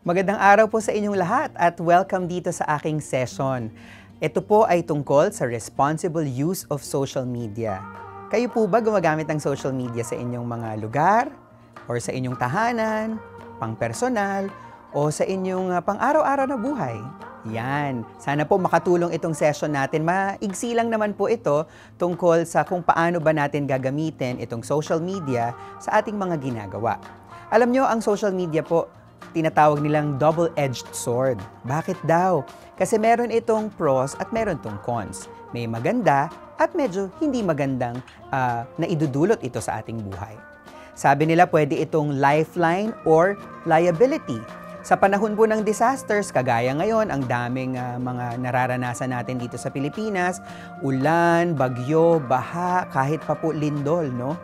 Magandang araw po sa inyong lahat at welcome dito sa aking session. Ito po ay tungkol sa responsible use of social media. Kayo po ba gumagamit ng social media sa inyong mga lugar, or sa inyong tahanan, pang-personal, o sa inyong pang-araw-araw na buhay? Yan. Sana po makatulong itong session natin. Maigsi lang naman po ito tungkol sa kung paano ba natin gagamitin itong social media sa ating mga ginagawa. Alam nyo, ang social media po, tinatawag nilang double-edged sword. Bakit daw? Kasi meron itong pros at meron itong cons. May maganda at medyo hindi magandang naidudulot ito sa ating buhay. Sabi nila pwede itong lifeline or liability. Sa panahon po ng disasters, kagaya ngayon, ang daming mga nararanasan natin dito sa Pilipinas, ulan, bagyo, baha, kahit pa po lindol, no?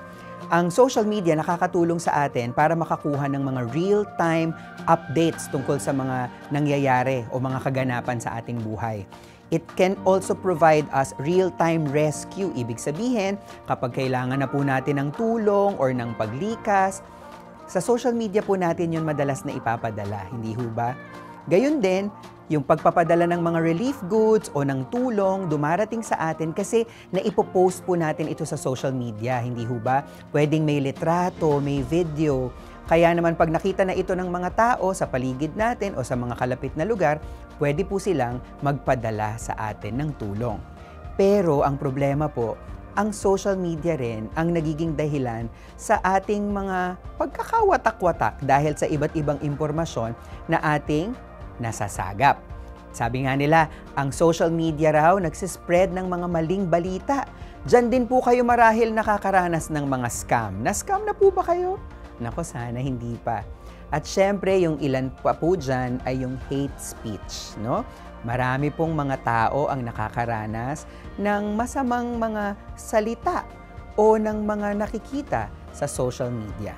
Ang social media nakakatulong sa atin para makakuha ng mga real-time updates tungkol sa mga nangyayari o mga kaganapan sa ating buhay. It can also provide us real-time rescue. Ibig sabihin, kapag kailangan na po natin ng tulong or ng paglikas, sa social media po natin yun madalas na ipapadala, hindi ho ba? Gayun din, yung pagpapadala ng mga relief goods o ng tulong dumarating sa atin kasi naipopost po natin ito sa social media, hindi ho ba? Pwedeng may litrato, may video. Kaya naman pag nakita na ito ng mga tao sa paligid natin o sa mga kalapit na lugar, pwede po silang magpadala sa atin ng tulong. Pero ang problema po, ang social media rin ang nagiging dahilan sa ating mga pagkakawatak-watak dahil sa iba't ibang impormasyon na ating nasasagap. Sabi nga nila, ang social media raw nagsispread ng mga maling balita. Diyan din po kayo marahil nakakaranas ng mga scam. Na-scam na po ba kayo? Nako, sana hindi pa. At syempre, yung ilan pa po dyan ay yung hate speech, no? Marami pong mga tao ang nakakaranas ng masamang mga salita o ng mga nakikita sa social media.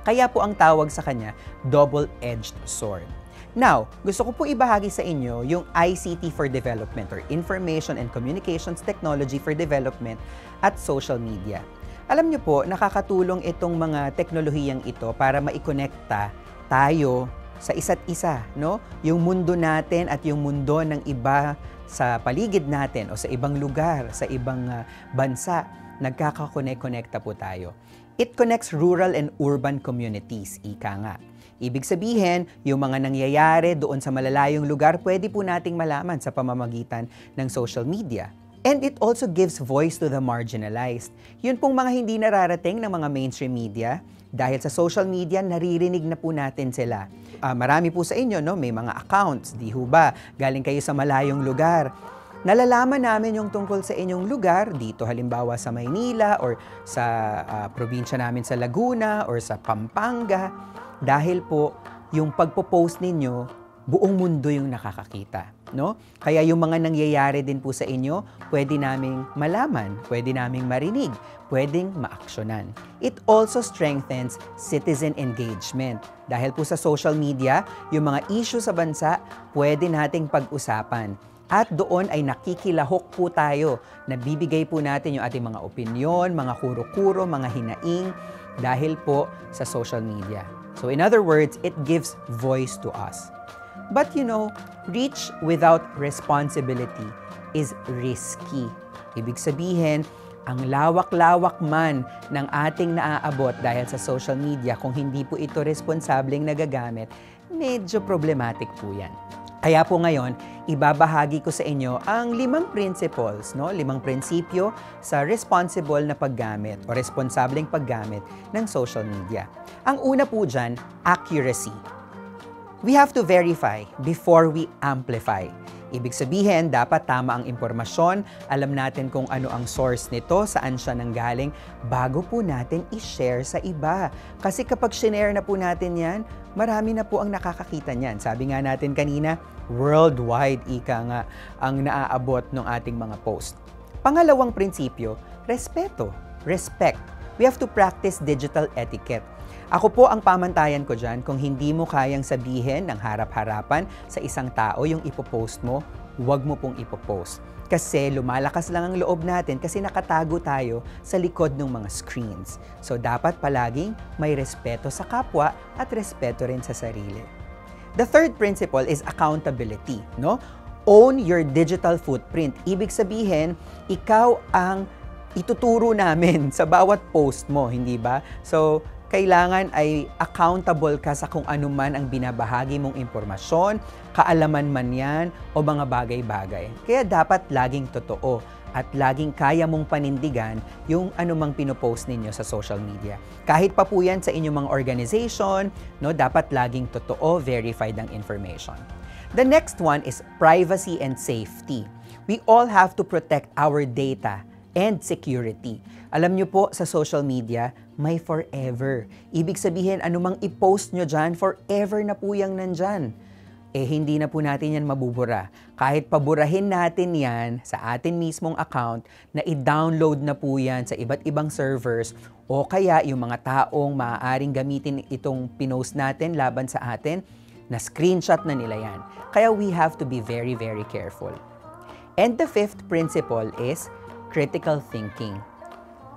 Kaya po ang tawag sa kanya, double-edged sword. Now, gusto ko po ibahagi sa inyo yung ICT for Development or Information and Communications Technology for Development at social media. Alam niyo po, nakakatulong itong mga teknolohiyang ito para maikonekta tayo sa isa't isa, no? Yung mundo natin at yung mundo ng iba sa paligid natin o sa ibang lugar, sa ibang bansa, nagkakakonekta po tayo. It connects rural and urban communities, ika nga. Ibig sabihin, yung mga nangyayari doon sa malalayong lugar, pwede po nating malaman sa pamamagitan ng social media. And it also gives voice to the marginalized. Yun pong mga hindi nararating ng mga mainstream media, dahil sa social media, naririnig na po natin sila. Marami po sa inyo, no? May mga accounts, di ho ba? Galing kayo sa malayong lugar. Nalalaman namin yung tungkol sa inyong lugar, dito halimbawa sa Maynila or sa probinsya namin sa Laguna or sa Pampanga. Dahil po, yung pagpo-post ninyo, buong mundo yung nakakakita, no? Kaya yung mga nangyayari din po sa inyo, pwede naming malaman, pwede naming marinig, pwedeng maaksyonan. It also strengthens citizen engagement. Dahil po sa social media, yung mga issue sa bansa, pwede nating pag-usapan. At doon ay nakikilahok po tayo. Nabibigay po natin yung ating mga opinyon, mga kuro-kuro, mga hinaing, dahil po sa social media. So in other words, it gives voice to us. But you know, reach without responsibility is risky. Ibig sabihin, ang lawak-lawak man ng ating naaabot dahil sa social media, kung hindi po ito responsableng nagagamit, medyo problematic po yan. Kaya po ngayon, ibabahagi ko sa inyo ang 5 principles, no? 5 prinsipyo sa responsible na paggamit o responsableng paggamit ng social media. Ang una po dyan, accuracy. We have to verify before we amplify. Ibig sabihin, dapat tama ang impormasyon, alam natin kung ano ang source nito, saan siya nanggaling, bago po natin i-share sa iba. Kasi kapag shinare na po natin yan, marami na po ang nakakakita niyan. Sabi nga natin kanina, worldwide, ika nga, ang naaabot ng ating mga post. Pangalawang prinsipyo, respeto, respect. We have to practice digital etiquette. Ako po ang pamantayan ko dyan, kung hindi mo kayang sabihin ng harap-harapan sa isang tao yung ipopost mo, huwag mo pong ipopost. Kasi lumalakas lang ang loob natin kasi nakatago tayo sa likod ng mga screens. So dapat palaging may respeto sa kapwa at respeto rin sa sarili. The third principle is accountability, no? Own your digital footprint. Ibig sabihin, ikaw ang ituturo namin sa bawat post mo, hindi ba? So, kailangan ay accountable ka sa kung ano man ang binabahagi mong impormasyon, kaalaman man yan, o mga bagay-bagay. Kaya dapat laging totoo at laging kaya mong panindigan yung anumang pinopost ninyo sa social media. Kahit pa po yan sa inyong mga organization, no, dapat laging totoo, verified ang information. The next one is privacy and safety. We all have to protect our data and security. Alam nyo po, sa social media, may forever. Ibig sabihin, anumang i-post nyo dyan, forever na po yung nandyan. Hindi na po natin yan mabubura. Kahit paburahin natin yan sa atin mismong account, na i-download na po yan sa iba't ibang servers, o kaya yung mga taong maaaring gamitin itong pinost natin laban sa atin, na screenshot na nila yan. Kaya we have to be very, very careful. And the fifth principle is critical thinking.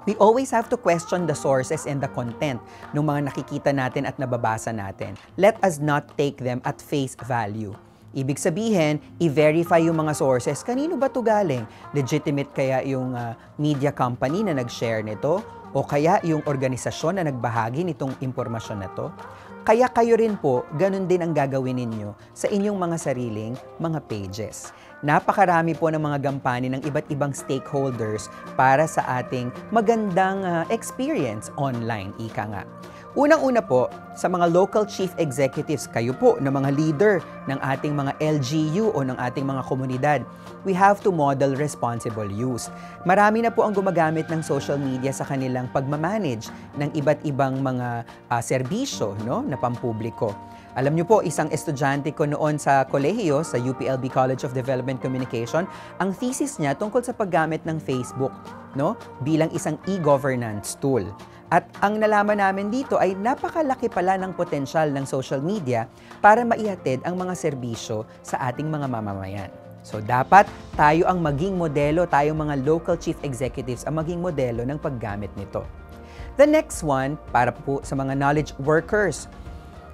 We always have to question the sources and the content ng mga nakikita natin at nababasa natin. Let us not take them at face value. Ibig sabihin, i-verify yung mga sources. Kanino ba ito galing? Legitimate kaya yung media company na nag-share nito? O kaya yung organisasyon na nagbahagi nitong impormasyon na to? Kaya kayo rin po, ganun din ang gagawin ninyo sa inyong mga sariling mga pages. Napakarami po ng mga gampanin ng iba't ibang stakeholders para sa ating magandang experience online, ika nga. Unang-una po, sa mga local chief executives, kayo po na mga leader ng ating mga LGU o ng ating mga komunidad, we have to model responsible use. Marami na po ang gumagamit ng social media sa kanilang pagmamanage ng iba't ibang mga serbisyo, no, na pampubliko. Alam niyo po, isang estudyante ko noon sa kolehiyo, sa UPLB College of Development Communication, ang thesis niya tungkol sa paggamit ng Facebook, no, bilang isang e-governance tool. At ang nalaman namin dito ay napakalaki pala ng potensyal ng social media para maihatid ang mga serbisyo sa ating mga mamamayan. So dapat tayo ang maging modelo, tayong mga local chief executives ang maging modelo ng paggamit nito. The next one, para po sa mga knowledge workers.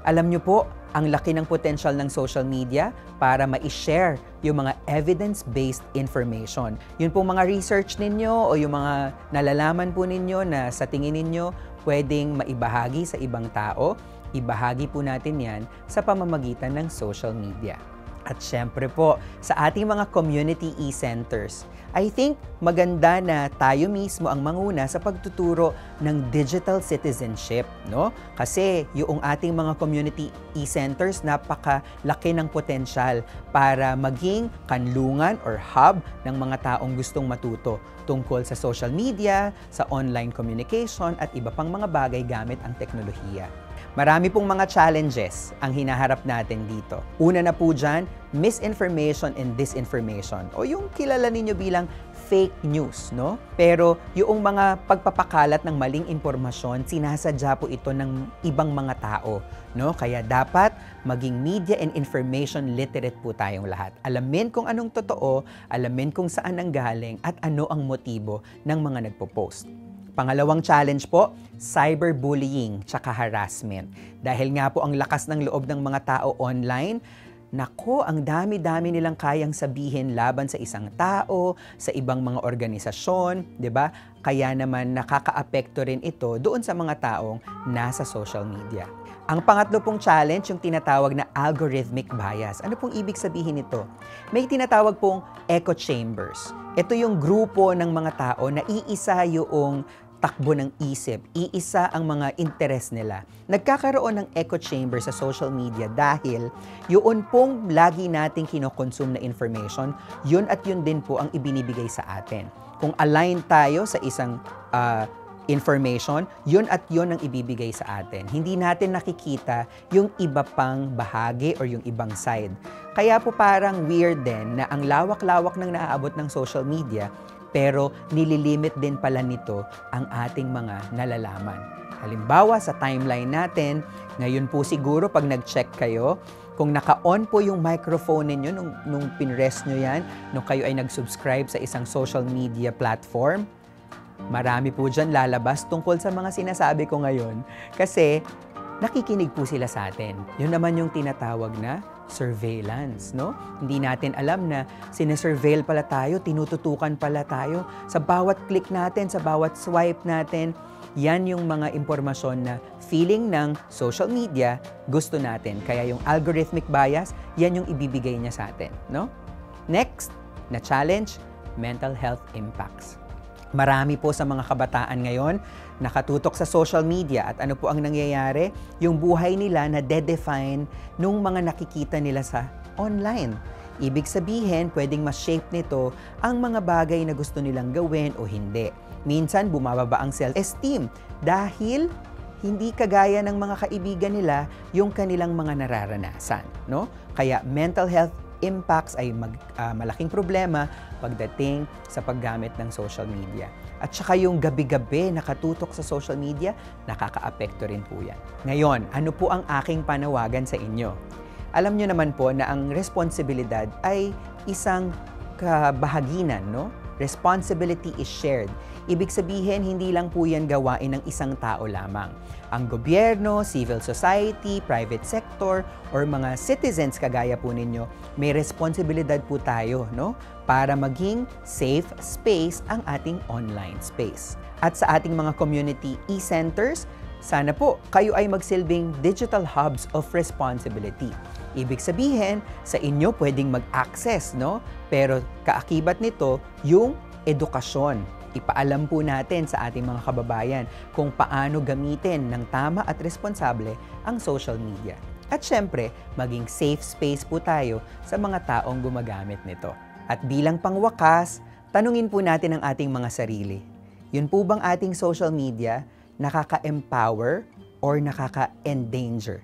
Alam niyo po, ang laki ng potensyal ng social media para ma-share yung mga evidence-based information. Yun po mga research ninyo o yung mga nalalaman po ninyo na sa tingin ninyo pwedeng maibahagi sa ibang tao, ibahagi po natin yan sa pamamagitan ng social media. At syempre po, sa ating mga community e-centers, I think maganda na tayo mismo ang manguna sa pagtuturo ng digital citizenship, no? Kasi yung ating mga community e-centers, napakalaki ng potensyal para maging kanlungan or hub ng mga taong gustong matuto tungkol sa social media, sa online communication at iba pang mga bagay gamit ang teknolohiya. Marami pong mga challenges ang hinaharap natin dito. Una na po dyan, misinformation and disinformation o yung kilala ninyo bilang fake news, no? Pero yung mga pagpapakalat ng maling impormasyon, sinasadya po ito ng ibang mga tao, no? Kaya dapat maging media and information literate po tayong lahat. Alamin kung anong totoo, alamin kung saan nanggaling at ano ang motibo ng mga nagpo-post. Pangalawang challenge po, cyberbullying tsaka harassment. Dahil nga po ang lakas ng loob ng mga tao online, nako, ang dami-dami nilang kayang sabihin laban sa isang tao, sa ibang mga organisasyon, 'di ba? Kaya naman nakakaapekto rin ito doon sa mga taong nasa social media. Ang pangatlo pong challenge, yung tinatawag na algorithmic bias. Ano pong ibig sabihin nito? May tinatawag pong echo chambers. Ito yung grupo ng mga tao na iisa yung takbo ng isip, iisa ang mga interes nila. Nagkakaroon ng echo chamber sa social media dahil yun pong lagi nating kinokonsume na information, yun at yun din po ang ibinibigay sa atin. Kung align tayo sa isang information, yun at yun ang ibibigay sa atin. Hindi natin nakikita yung iba pang bahagi or yung ibang side. Kaya po parang weird din na ang lawak-lawak ng naaabot ng social media, pero nililimit din pala nito ang ating mga nalalaman. Halimbawa, sa timeline natin, ngayon po siguro pag nag-check kayo, kung naka-on po yung microphone ninyo nung pinrest nyo yan, nung kayo ay nag-subscribe sa isang social media platform, marami po dyan lalabas tungkol sa mga sinasabi ko ngayon. Kasi nakikinig po sila sa atin. Yun naman yung tinatawag na surveillance, no? Hindi natin alam na sinesurveil pala tayo, tinututukan pala tayo. Sa bawat click natin, sa bawat swipe natin, yan yung mga impormasyon na feeling ng social media gusto natin. Kaya yung algorithmic bias, yan yung ibibigay niya sa atin, no? Next na challenge, mental health impacts. Marami po sa mga kabataan ngayon nakatutok sa social media at ano po ang nangyayari? Yung buhay nila na de-define nung mga nakikita nila sa online. Ibig sabihin, pwedeng ma-shape nito ang mga bagay na gusto nilang gawin o hindi. Minsan, bumababa ang self-esteem dahil hindi kagaya ng mga kaibigan nila yung kanilang mga nararanasan, no? Kaya mental health impacts ay malaking problema pagdating sa paggamit ng social media. At saka yung gabi-gabi nakatutok sa social media, nakakaapekto rin po yan. Ngayon, ano po ang aking panawagan sa inyo? Alam nyo naman po na ang responsibilidad ay isang kabahaginan, no? Responsibility is shared. Ibig sabihin, hindi lang po yan gawain ng isang tao lamang. Ang gobyerno, civil society, private sector, or mga citizens kagaya po ninyo, may responsibilidad po tayo, no? Para maging safe space ang ating online space. At sa ating mga community e-centers, sana po kayo ay magsilbing digital hubs of responsibility. Ibig sabihin, sa inyo pwedeng mag-access, no? Pero kaakibat nito, yung edukasyon. Ipaalam po natin sa ating mga kababayan kung paano gamitin ng tama at responsable ang social media. At syempre, maging safe space po tayo sa mga taong gumagamit nito. At bilang pangwakas, tanungin po natin ang ating mga sarili. Yun po bang ating social media nakaka-empower or nakaka-endanger?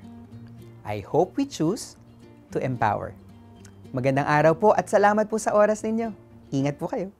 I hope we choose to empower. Magandang araw po at salamat po sa oras ninyo. Ingat po kayo.